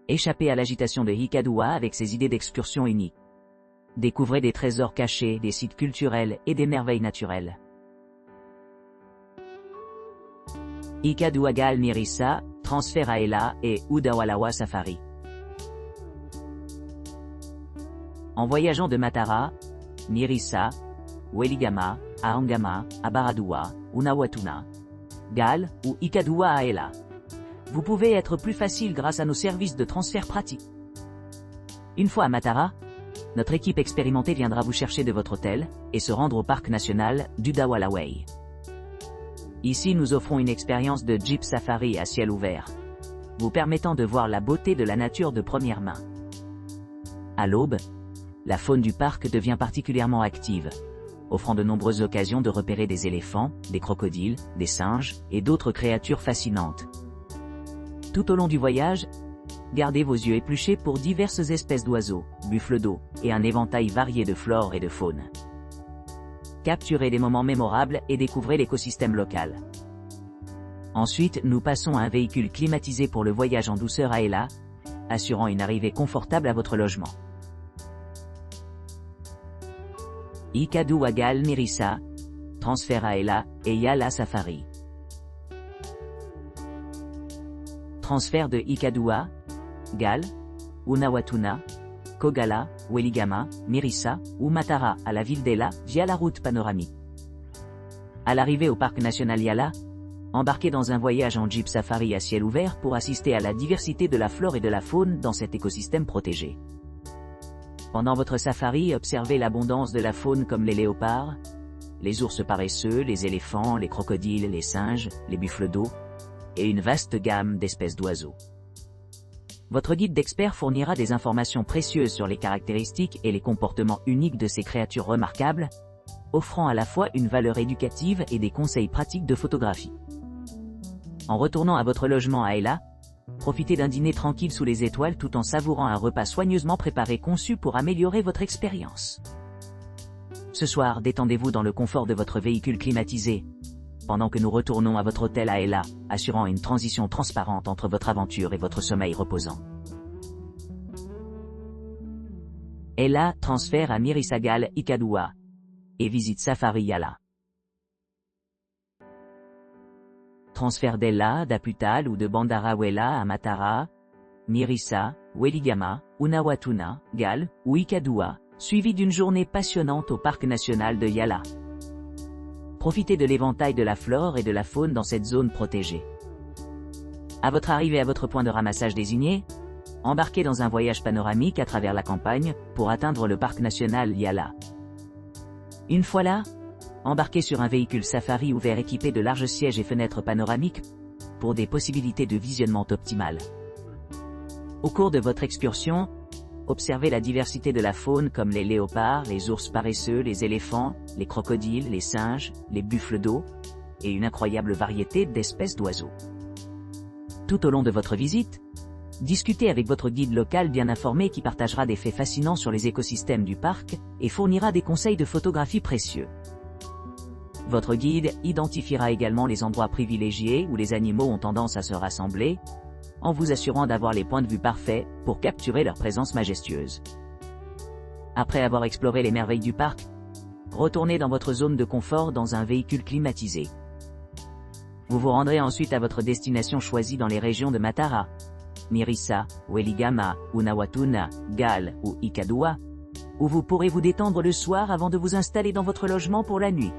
Échappez à l'agitation de Hikkaduwa avec ses idées d'excursion uniques. Découvrez des trésors cachés, des sites culturels et des merveilles naturelles. Hikkaduwa Gale Nirissa, transfert à Ela et Udawalawa Safari. En voyageant de Matara, Nirissa, Weligama, à Angama, à Baraduwa, Unawatuna, Gale ou Hikkaduwa à Ela. Vous pouvez être plus facile grâce à nos services de transfert pratique. Une fois à Matara, notre équipe expérimentée viendra vous chercher de votre hôtel et se rendre au parc national d'Udawalawa. Ici, nous offrons une expérience de Jeep Safari à ciel ouvert, vous permettant de voir la beauté de la nature de première main. À l'aube, la faune du parc devient particulièrement active, offrant de nombreuses occasions de repérer des éléphants, des crocodiles, des singes et d'autres créatures fascinantes. Tout au long du voyage, gardez vos yeux épluchés pour diverses espèces d'oiseaux, buffles d'eau, et un éventail varié de flore et de faune. Capturez des moments mémorables et découvrez l'écosystème local. Ensuite, nous passons à un véhicule climatisé pour le voyage en douceur à Ela, assurant une arrivée confortable à votre logement. Hikkaduwa Gale Nirissa, transfert à Ela et Yala Safari. Transfert de Hikkaduwa, Gale, Unawatuna, Kogala, Weligama, Nirissa ou Matara à la ville d'Ela via la route panoramique. À l'arrivée au parc national Yala, embarquez dans un voyage en Jeep Safari à ciel ouvert pour assister à la diversité de la flore et de la faune dans cet écosystème protégé. Pendant votre safari, observez l'abondance de la faune comme les léopards, les ours paresseux, les éléphants, les crocodiles, les singes, les buffles d'eau, et une vaste gamme d'espèces d'oiseaux. Votre guide d'expert fournira des informations précieuses sur les caractéristiques et les comportements uniques de ces créatures remarquables, offrant à la fois une valeur éducative et des conseils pratiques de photographie. En retournant à votre logement à Ela, profitez d'un dîner tranquille sous les étoiles tout en savourant un repas soigneusement préparé conçu pour améliorer votre expérience. Ce soir, détendez-vous dans le confort de votre véhicule climatisé, pendant que nous retournons à votre hôtel à Ela, assurant une transition transparente entre votre aventure et votre sommeil reposant. Ela, transfert à Nirissa Gale Hikkaduwa, et visite Safari Yala. Transfert d'Ela, d'Aputal ou de Bandarawela à Matara, Nirissa, Weligama, Unawatuna, Gale ou Hikkaduwa, suivi d'une journée passionnante au parc national de Yala. Profitez de l'éventail de la flore et de la faune dans cette zone protégée. À votre arrivée à votre point de ramassage désigné, embarquez dans un voyage panoramique à travers la campagne pour atteindre le parc national Yala. Une fois là, embarquez sur un véhicule safari ouvert équipé de larges sièges et fenêtres panoramiques pour des possibilités de visionnement optimales. Au cours de votre excursion, observez la diversité de la faune comme les léopards, les ours paresseux, les éléphants, les crocodiles, les singes, les buffles d'eau, et une incroyable variété d'espèces d'oiseaux. Tout au long de votre visite, discutez avec votre guide local bien informé qui partagera des faits fascinants sur les écosystèmes du parc et fournira des conseils de photographie précieux. Votre guide identifiera également les endroits privilégiés où les animaux ont tendance à se rassembler, en vous assurant d'avoir les points de vue parfaits pour capturer leur présence majestueuse. Après avoir exploré les merveilles du parc, retournez dans votre zone de confort dans un véhicule climatisé. Vous vous rendrez ensuite à votre destination choisie dans les régions de Matara, Nirissa, Weligama, Unawatuna, Gale ou Hikkaduwa, où vous pourrez vous détendre le soir avant de vous installer dans votre logement pour la nuit.